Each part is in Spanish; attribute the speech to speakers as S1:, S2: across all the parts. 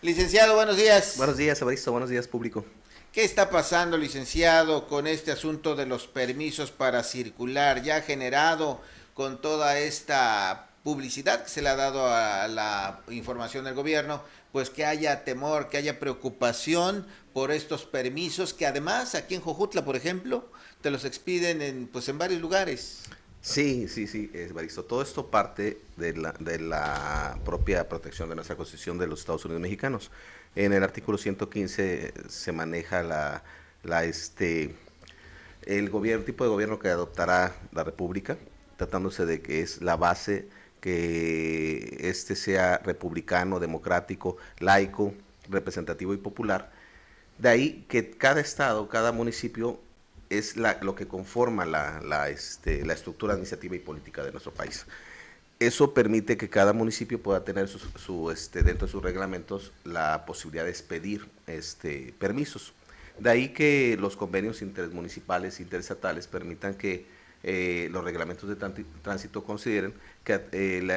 S1: Licenciado, buenos días.
S2: Buenos días, Evaristo. Buenos días, público.
S1: ¿Qué está pasando, licenciado, con este asunto de los permisos para circular? Ya generado con toda esta publicidad que se le ha dado a la información del gobierno, pues que haya temor, que haya preocupación por estos permisos que además aquí en Jojutla, por ejemplo, te los expiden en varios lugares.
S2: Sí, Evaristo. Todo esto parte de la propia protección de nuestra Constitución de los Estados Unidos mexicanos. En el artículo 115 se maneja el tipo de gobierno que adoptará la República, tratándose de que es la base que sea republicano, democrático, laico, representativo y popular. De ahí que cada estado, cada municipio es lo que conforma la estructura administrativa y política de nuestro país. Eso permite que cada municipio pueda tener dentro de sus reglamentos la posibilidad de expedir permisos. De ahí que los convenios intermunicipales, interestatales, permitan que los reglamentos de tránsito consideren que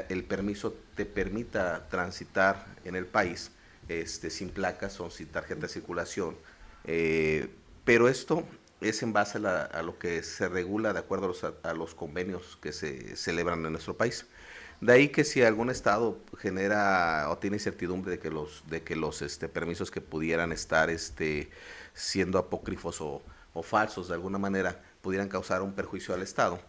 S2: el permiso te permita transitar en el país sin placas o sin tarjeta de circulación. Pero esto es en base a lo que se regula de acuerdo a los convenios que se celebran en nuestro país. De ahí que si algún estado genera o tiene incertidumbre de que los permisos que pudieran estar siendo apócrifos o falsos de alguna manera pudieran causar un perjuicio al estado,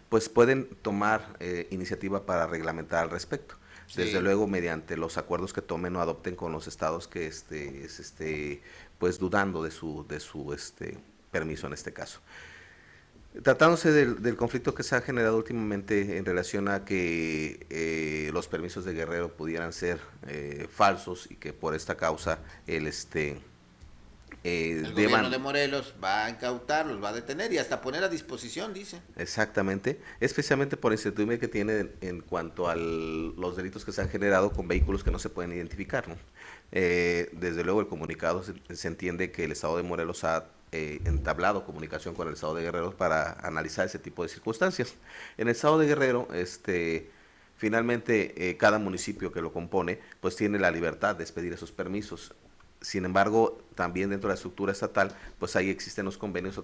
S2: pues pueden tomar iniciativa para reglamentar al respecto. Sí. Desde luego mediante los acuerdos que tomen o adopten con los estados que pues dudando de su permiso en este caso. Tratándose del conflicto que se ha generado últimamente en relación a que los permisos de Guerrero pudieran ser falsos y que por esta causa
S1: el gobierno de Morelos va a incautar, los va a detener y hasta poner a disposición, dice.
S2: Exactamente, especialmente por la incertidumbre que tiene en cuanto a los delitos que se han generado con vehículos que no se pueden identificar, ¿no? Desde luego el comunicado se entiende que el estado de Morelos ha entablado comunicación con el estado de Guerrero para analizar ese tipo de circunstancias. En el estado de Guerrero, finalmente cada municipio que lo compone, pues tiene la libertad de expedir esos permisos. Sin embargo, también dentro de la estructura estatal, pues ahí existen los convenios,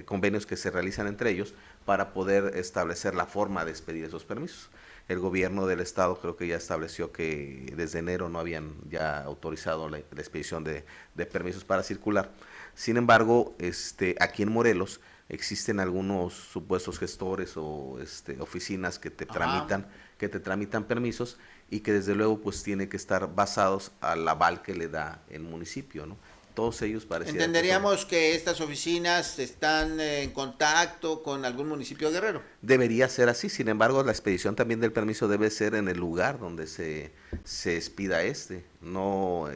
S2: convenios que se realizan entre ellos para poder establecer la forma de expedir esos permisos. El gobierno del estado creo que ya estableció que desde enero no habían ya autorizado la expedición de permisos para circular. Sin embargo, aquí en Morelos existen algunos supuestos gestores o oficinas que te tramitan permisos y que desde luego pues tiene que estar basados al aval que le da el municipio, ¿no? Todos ellos parecían...
S1: Entenderíamos que estas oficinas están en contacto con algún municipio de Guerrero.
S2: Debería ser así, sin embargo la expedición también del permiso debe ser en el lugar donde se expida no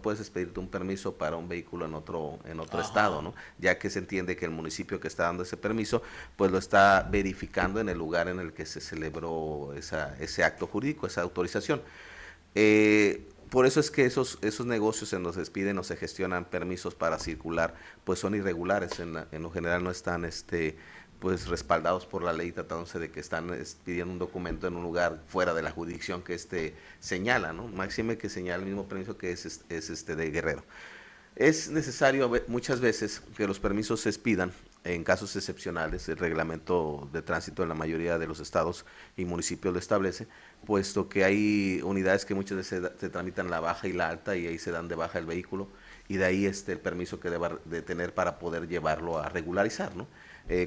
S2: puedes expedirte un permiso para un vehículo en otro estado, ¿no? Ya que se entiende que el municipio que está dando ese permiso pues lo está verificando en el lugar en el que se celebró ese acto jurídico, esa autorización. Por eso es que esos negocios en los que se piden o se gestionan permisos para circular, pues son irregulares, en lo general no están pues respaldados por la ley, tratándose de que están pidiendo un documento en un lugar fuera de la jurisdicción que señala, ¿no? Máxime que señala el mismo permiso que es de Guerrero. Es necesario muchas veces que los permisos se expidan en casos excepcionales. El reglamento de tránsito en la mayoría de los estados y municipios lo establece, puesto que hay unidades que muchas veces se tramitan la baja y la alta y ahí se dan de baja el vehículo y de ahí el permiso que deba de tener para poder llevarlo a regularizar, ¿no?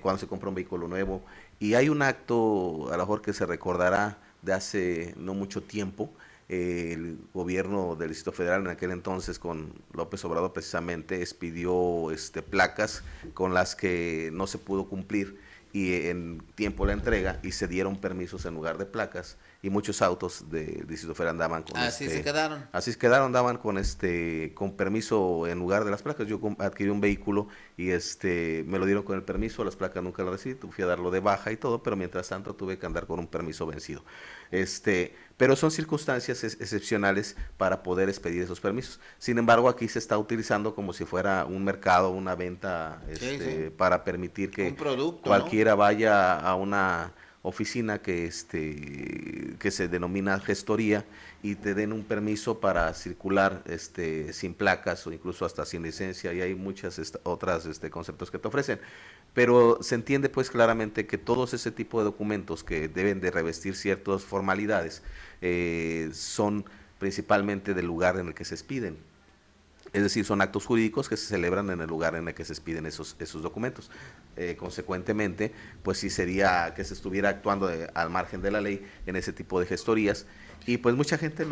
S2: Cuando se compra un vehículo nuevo. Y hay un acto, a lo mejor que se recordará de hace no mucho tiempo, el gobierno del Distrito Federal en aquel entonces con López Obrador precisamente expidió placas con las que no se pudo cumplir y en tiempo la entrega y se dieron permisos en lugar de placas y muchos autos del Distrito Federal andaban con
S1: así se quedaron.
S2: Así se quedaron, andaban con permiso en lugar de las placas. Yo adquirí un vehículo y me lo dieron con el permiso, las placas nunca las recibí, fui a darlo de baja y todo, pero mientras tanto tuve que andar con un permiso vencido. Pero son circunstancias excepcionales para poder expedir esos permisos. Sin embargo, aquí se está utilizando como si fuera un mercado, una venta,
S1: sí.
S2: para permitir que
S1: un producto,
S2: cualquiera, ¿no?, vaya a una oficina que se denomina gestoría y te den un permiso para circular sin placas o incluso hasta sin licencia, y hay muchas otras conceptos que te ofrecen. Pero se entiende pues claramente que todos ese tipo de documentos que deben de revestir ciertas formalidades son principalmente del lugar en el que se expiden. Es decir, son actos jurídicos que se celebran en el lugar en el que se expiden esos documentos. Consecuentemente, pues sí sería que se estuviera actuando al margen de la ley en ese tipo de gestorías, y pues mucha gente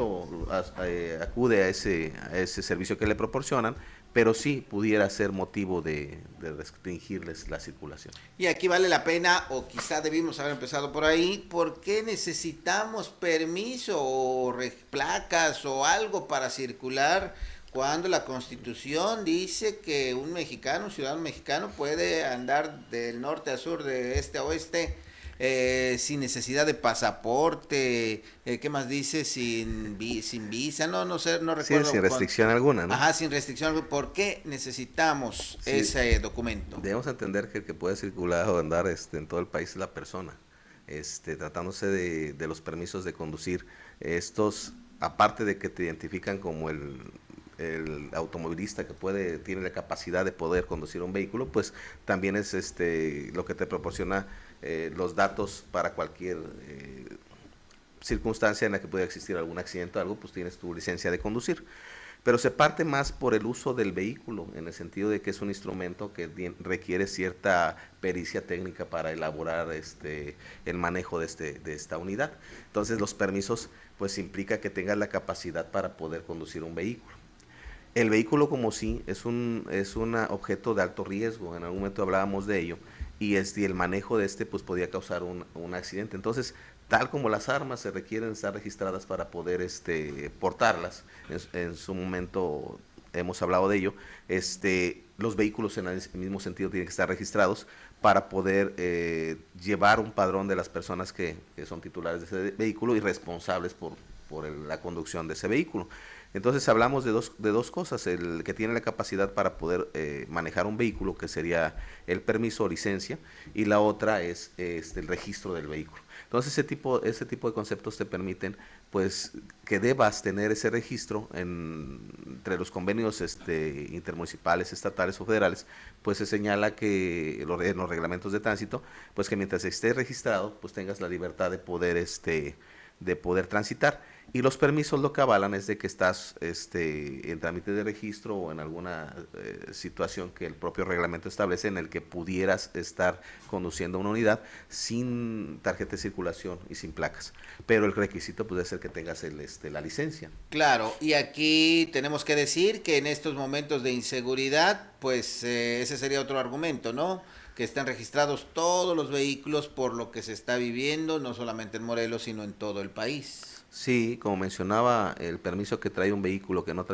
S2: acude a ese servicio que le proporcionan, pero sí pudiera ser motivo de restringirles la circulación.
S1: Y aquí vale la pena, o quizá debimos haber empezado por ahí, ¿por qué necesitamos permiso o placas o algo para circular cuando la Constitución dice que un mexicano, un ciudadano mexicano puede andar del norte a sur, de este a oeste, sin necesidad de pasaporte? ¿Qué más dice? Sin visa, no sé, no recuerdo.
S2: Sí, sin restricción alguna, ¿no?
S1: Ajá, sin restricción alguna. ¿Por qué necesitamos ese documento?
S2: Debemos entender que el que puede circular o andar en todo el país es la persona. Tratándose de los permisos de conducir, aparte de que te identifican como el automovilista que tiene la capacidad de poder conducir un vehículo, pues también es lo que te proporciona los datos para cualquier circunstancia en la que pueda existir algún accidente o algo, pues tienes tu licencia de conducir. Pero se parte más por el uso del vehículo, en el sentido de que es un instrumento que requiere cierta pericia técnica para elaborar el manejo de esta unidad. Entonces los permisos pues implica que tengas la capacidad para poder conducir un vehículo. El vehículo como sí es un objeto de alto riesgo, en algún momento hablábamos de ello, y el manejo de pues podía causar un accidente. Entonces, tal como las armas se requieren estar registradas para poder portarlas, en su momento hemos hablado de ello, los vehículos en el mismo sentido tienen que estar registrados para poder llevar un padrón de las personas que son titulares de ese vehículo y responsables por la conducción de ese vehículo. Entonces hablamos de dos cosas: el que tiene la capacidad para poder manejar un vehículo, que sería el permiso o licencia, y la otra es el registro del vehículo. Entonces ese tipo de conceptos te permiten pues que debas tener ese registro entre los convenios intermunicipales, estatales o federales. Pues se señala que en los reglamentos de tránsito, pues que mientras estés registrado, pues tengas la libertad de poder transitar. Y los permisos lo que avalan es de que estás en trámite de registro o en alguna situación que el propio reglamento establece, en el que pudieras estar conduciendo una unidad sin tarjeta de circulación y sin placas. Pero el requisito puede ser que tengas la licencia.
S1: Claro, y aquí tenemos que decir que en estos momentos de inseguridad, pues ese sería otro argumento, ¿no? Que están registrados todos los vehículos por lo que se está viviendo, no solamente en Morelos, sino en todo el país.
S2: Sí, como mencionaba, el permiso que trae un vehículo que no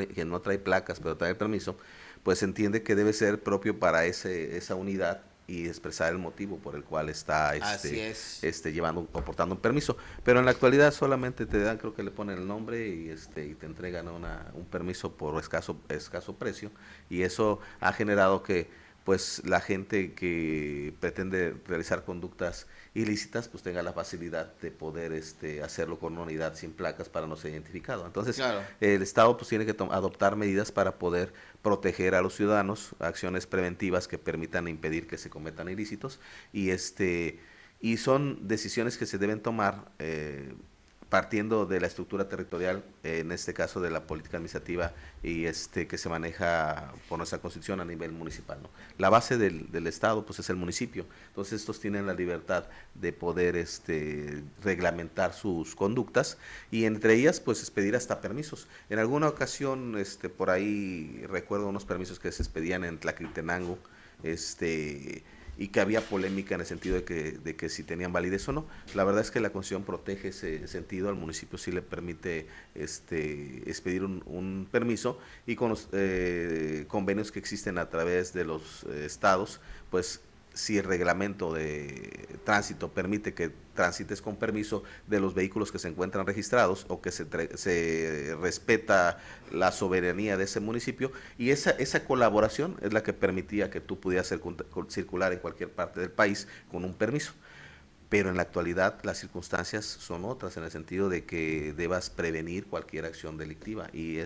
S2: trae placas, pero trae el permiso, pues se entiende que debe ser propio para esa unidad y expresar el motivo por el cual está llevando o portando un permiso. Pero en la actualidad solamente te dan, creo que le ponen el nombre y te entregan un permiso por escaso precio, y eso ha generado que pues la gente que pretende realizar conductas ilícitas pues tenga la facilidad de poder hacerlo con una unidad sin placas para no ser identificado. Entonces, claro, el Estado pues tiene que adoptar medidas para poder proteger a los ciudadanos, acciones preventivas que permitan impedir que se cometan ilícitos, y son decisiones que se deben tomar partiendo de la estructura territorial, en este caso de la política administrativa, y que se maneja por nuestra Constitución a nivel municipal, ¿no? La base del Estado pues es el municipio. Entonces estos tienen la libertad de poder reglamentar sus conductas, y entre ellas pues expedir hasta permisos. En alguna ocasión por ahí recuerdo unos permisos que se expedían en Tlaquiltenango, y que había polémica en el sentido de que si tenían validez o no. La verdad es que la Constitución protege ese sentido. Al municipio sí le permite expedir un permiso, y con los convenios que existen a través de los estados, pues si el reglamento de tránsito permite que transites con permiso de los vehículos que se encuentran registrados, o que se respeta la soberanía de ese municipio, y esa colaboración es la que permitía que tú pudieras circular en cualquier parte del país con un permiso. pero en la actualidad las circunstancias son otras, en el sentido de que debas prevenir cualquier acción delictiva, y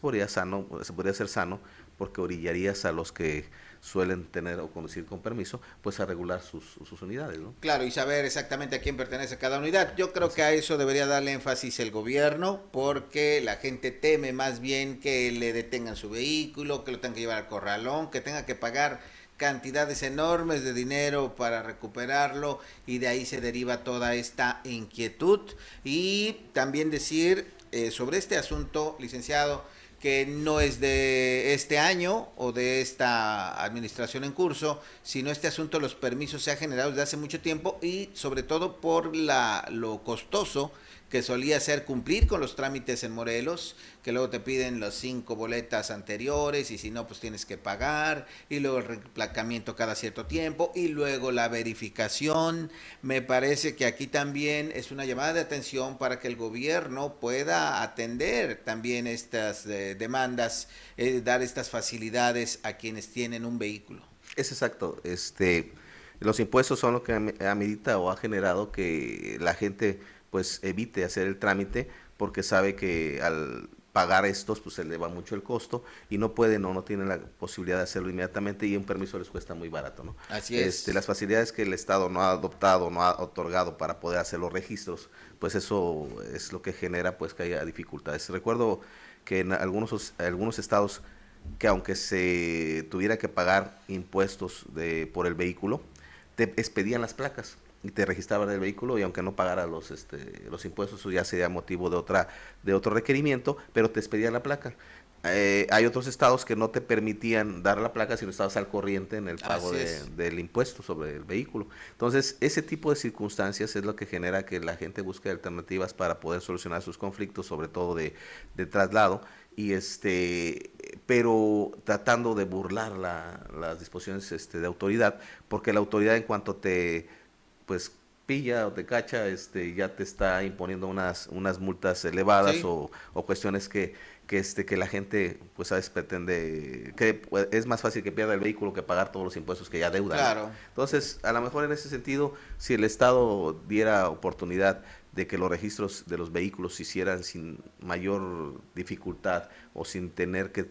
S2: podría ser sano, porque orillarías a los que suelen tener o conducir con permiso, pues a regular sus unidades, ¿no?
S1: Claro, y saber exactamente a quién pertenece cada unidad. Yo creo que a eso debería darle énfasis el gobierno, porque la gente teme más bien que le detengan su vehículo, que lo tengan que llevar al corralón, que tenga que pagar cantidades enormes de dinero para recuperarlo, y de ahí se deriva toda esta inquietud. Y también decir sobre este asunto, licenciado, que no es de este año o de esta administración en curso, sino este asunto de los permisos se ha generado desde hace mucho tiempo, y sobre todo por lo costoso que solía ser cumplir con los trámites en Morelos, que luego te piden las 5 boletas anteriores, y si no, pues tienes que pagar, y luego el reemplacamiento cada cierto tiempo, y luego la verificación. Me parece que aquí también es una llamada de atención para que el gobierno pueda atender también estas demandas, dar estas facilidades a quienes tienen un vehículo.
S2: Es exacto. Los impuestos son lo que amerita o ha generado que la gente pues evite hacer el trámite, porque sabe que al pagar estos pues se eleva mucho el costo, y no pueden o no tienen la posibilidad de hacerlo inmediatamente, y un permiso les cuesta muy barato, ¿no?
S1: Así es.
S2: Las facilidades que el Estado no ha adoptado, no ha otorgado para poder hacer los registros, pues eso es lo que genera pues que haya dificultades. Recuerdo que en algunos estados, que aunque se tuviera que pagar impuestos por el vehículo, te expedían las placas y te registraban el vehículo, y aunque no pagara los impuestos, eso ya sería motivo de otro requerimiento, pero te expedían la placa. Hay otros estados que no te permitían dar la placa si no estabas al corriente en el pago del impuesto sobre el vehículo. Entonces, ese tipo de circunstancias es lo que genera que la gente busque alternativas para poder solucionar sus conflictos, sobre todo de traslado, y pero tratando de burlar las disposiciones de autoridad, porque la autoridad, en cuanto te pues pilla o te cacha, ya te está imponiendo unas multas elevadas,
S1: Sí.
S2: o cuestiones que la gente pues a veces pretende, que pues, es más fácil que pierda el vehículo que pagar todos los impuestos que ya deuda,
S1: Claro.
S2: ¿no? Entonces, a lo mejor en ese sentido, si el Estado diera oportunidad de que los registros de los vehículos se hicieran sin mayor dificultad, o sin tener que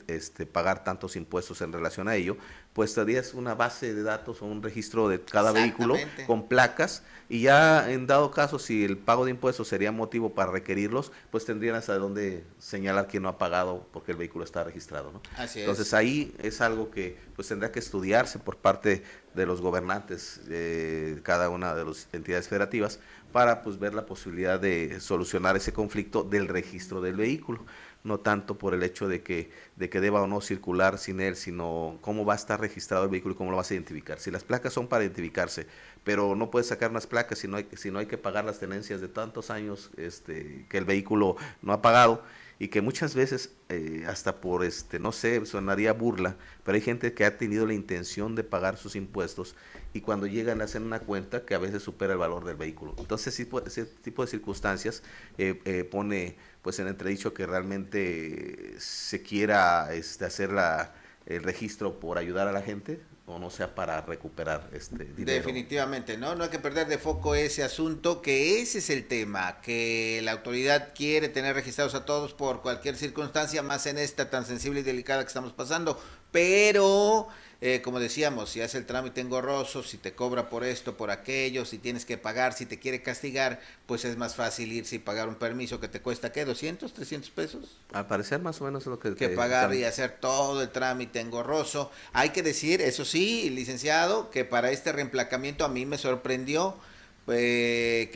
S2: pagar tantos impuestos en relación a ello, pues tendrías una base de datos o un registro de cada vehículo con placas, y ya en dado caso, si el pago de impuestos sería motivo para requerirlos, pues tendrían hasta dónde señalar quién no ha pagado porque el vehículo está registrado, ¿no?
S1: Así es.
S2: Entonces ahí es algo que pues tendrá que estudiarse por parte de los gobernantes de cada una de las entidades federativas, para pues ver la posibilidad de solucionar ese conflicto del registro del vehículo, no tanto por el hecho de que deba o no circular sin él, sino cómo va a estar registrado el vehículo y cómo lo vas a identificar. Si las placas son para identificarse, pero no puedes sacar unas placas si no hay que pagar las tenencias de tantos años que el vehículo no ha pagado, y que muchas veces hasta por no sé, sonaría burla, pero hay gente que ha tenido la intención de pagar sus impuestos, y cuando llegan a hacer una cuenta que a veces supera el valor del vehículo. Entonces ese tipo de circunstancias pone pues en entredicho que realmente se quiera hacer el registro por ayudar a la gente, o no sea para recuperar dinero.
S1: Definitivamente, ¿no? No hay que perder de foco ese asunto, que ese es el tema, que la autoridad quiere tener registrados a todos por cualquier circunstancia, más en esta tan sensible y delicada que estamos pasando, pero como decíamos, si hace el trámite engorroso, si te cobra por esto, por aquello, si tienes que pagar, si te quiere castigar, pues es más fácil irse y pagar un permiso que te cuesta, ¿qué? ¿200, 300 pesos?
S2: Al parecer más o menos es lo que
S1: Pagar y hacer todo el trámite engorroso. Hay que decir, eso sí, licenciado, que para este reemplacamiento a mí me sorprendió que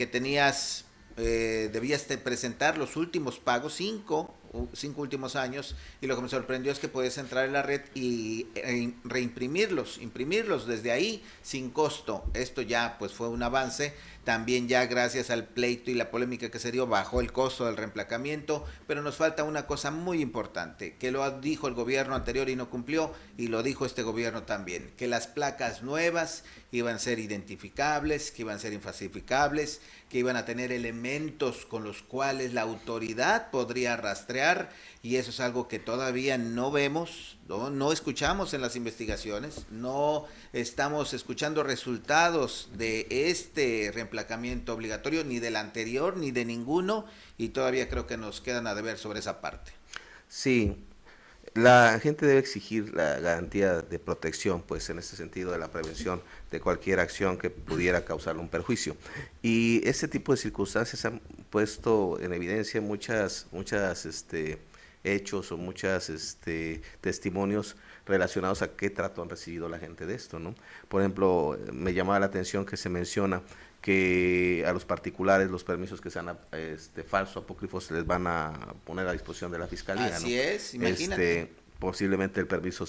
S1: debías presentar los últimos pagos, cinco últimos años, y lo que me sorprendió es que puedes entrar en la red y imprimirlos desde ahí sin costo. Esto ya pues fue un avance. También ya gracias al pleito y la polémica que se dio, bajó el costo del reemplacamiento, pero nos falta una cosa muy importante, que lo dijo el gobierno anterior y no cumplió, y lo dijo este gobierno también, que las placas nuevas iban a ser identificables, que iban a ser infalsificables, que iban a tener elementos con los cuales la autoridad podría rastrear crear, y eso es algo que todavía no vemos, no escuchamos en las investigaciones, no estamos escuchando resultados de este reemplacamiento obligatorio, ni del anterior, ni de ninguno, y todavía creo que nos quedan a deber sobre esa parte.
S2: Sí, la gente debe exigir la garantía de protección, pues en este sentido de la prevención de cualquier acción que pudiera causarle un perjuicio. Y este tipo de circunstancias han puesto en evidencia muchas hechos o muchas testimonios relacionados a qué trato han recibido la gente de esto, ¿no? Por ejemplo, me llamaba la atención que se menciona que a los particulares los permisos que sean falsos, apócrifos, se les van a poner a disposición de la fiscalía.
S1: Así
S2: ¿no?
S1: es, imagínate.
S2: Posiblemente el permiso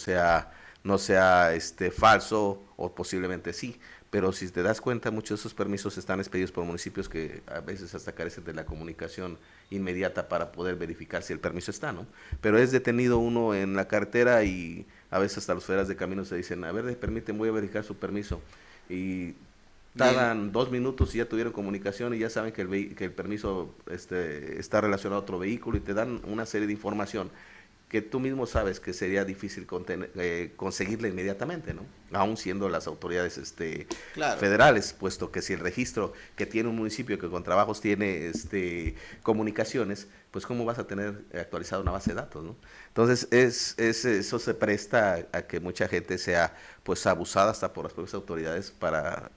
S2: no sea falso, o posiblemente sí, pero si te das cuenta, muchos de esos permisos están expedidos por municipios que a veces hasta carecen de la comunicación inmediata para poder verificar si el permiso está, ¿no? Pero es detenido uno en la carretera y a veces hasta los federales de caminos se dicen, a ver, permiten, voy a verificar su permiso, y tardan 2 minutos y ya tuvieron comunicación y ya saben que el permiso está relacionado a otro vehículo, y te dan una serie de información que tú mismo sabes que sería difícil conseguirla inmediatamente, ¿no? Aún siendo las autoridades
S1: Claro.
S2: federales, puesto que si el registro que tiene un municipio que con trabajos tiene comunicaciones, pues cómo vas a tener actualizada una base de datos, ¿no? Entonces eso se presta a que mucha gente sea pues abusada hasta por las propias autoridades para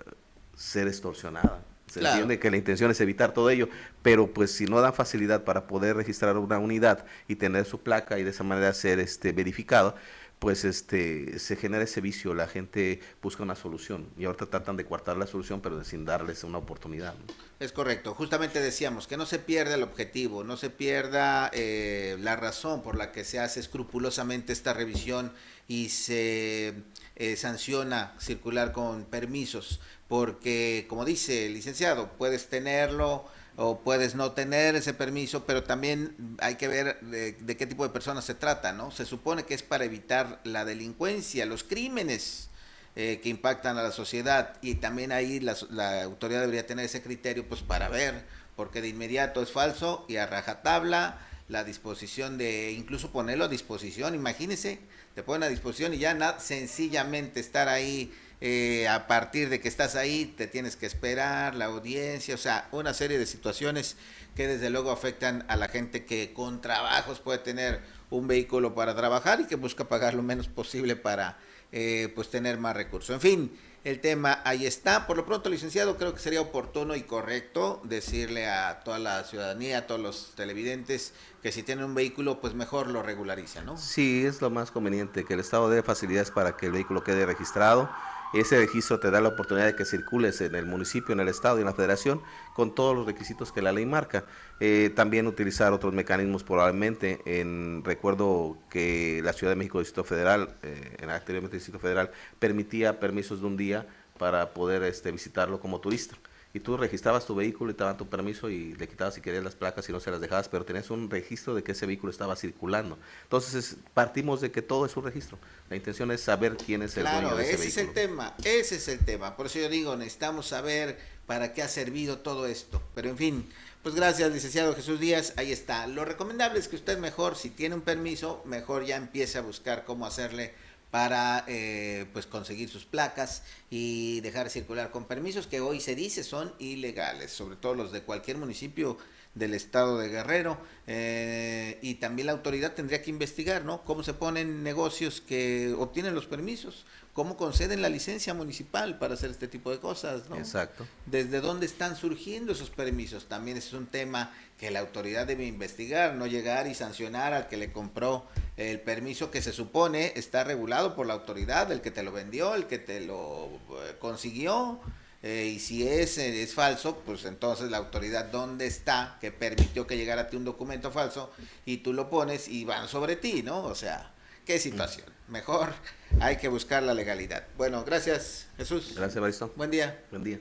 S2: ser extorsionada. Se entiende que la intención es evitar todo ello, pero pues si no dan facilidad para poder registrar una unidad y tener su placa y de esa manera ser verificado, pues se genera ese vicio, la gente busca una solución y ahorita tratan de coartar la solución pero sin darles una oportunidad, ¿no?
S1: Es correcto, justamente decíamos que no se pierda el objetivo, no se pierda la razón por la que se hace escrupulosamente esta revisión y se sanciona circular con permisos, porque como dice el licenciado, puedes tenerlo o puedes no tener ese permiso, pero también hay que ver de qué tipo de personas se trata, ¿no? Se supone que es para evitar la delincuencia, los crímenes que impactan a la sociedad, y también ahí la autoridad debería tener ese criterio pues para ver, porque de inmediato es falso y a rajatabla la disposición de incluso ponerlo a disposición, imagínese, te ponen a disposición y ya sencillamente estar ahí, a partir de que estás ahí te tienes que esperar la audiencia, o sea, una serie de situaciones que desde luego afectan a la gente que con trabajos puede tener un vehículo para trabajar y que busca pagar lo menos posible para pues tener más recursos. En fin, el tema ahí está. Por lo pronto, licenciado, creo que sería oportuno y correcto decirle a toda la ciudadanía, a todos los televidentes, que si tienen un vehículo, pues mejor lo regulariza, ¿no?
S2: Sí, es lo más conveniente, que el Estado dé facilidades para que el vehículo quede registrado. Ese registro te da la oportunidad de que circules en el municipio, en el estado y en la federación con todos los requisitos que la ley marca. También utilizar otros mecanismos probablemente. Recuerdo que la Ciudad de México, Distrito Federal, anteriormente Distrito Federal, permitía permisos de un día para poder visitarlo como turista. Y tú registrabas tu vehículo y te daban tu permiso y le quitabas si querías las placas y no se las dejabas, pero tenías un registro de que ese vehículo estaba circulando. Entonces partimos de que todo es un registro. La intención es saber quién es el dueño de ese vehículo.
S1: Ese es el tema. Por eso yo digo, necesitamos saber para qué ha servido todo esto. Pero en fin, pues gracias, licenciado Jesús Díaz, ahí está. Lo recomendable es que usted mejor, si tiene un permiso, mejor ya empiece a buscar cómo hacerle para pues conseguir sus placas y dejar circular con permisos que hoy se dice son ilegales, sobre todo los de cualquier municipio del estado de Guerrero, y también la autoridad tendría que investigar, ¿no? Cómo se ponen negocios que obtienen los permisos, cómo conceden la licencia municipal para hacer este tipo de cosas, ¿no?
S2: Exacto.
S1: Desde dónde están surgiendo esos permisos, también es un tema que la autoridad debe investigar, no llegar y sancionar al que le compró el permiso que se supone está regulado por la autoridad, el que te lo vendió, el que te lo consiguió. Y si es falso, pues entonces la autoridad dónde está que permitió que llegara a ti un documento falso y tú lo pones y van sobre ti, ¿no? O sea, qué situación. Mejor hay que buscar la legalidad. Bueno, gracias, Jesús.
S2: Gracias, Bariston.
S1: Buen día.
S2: Buen día.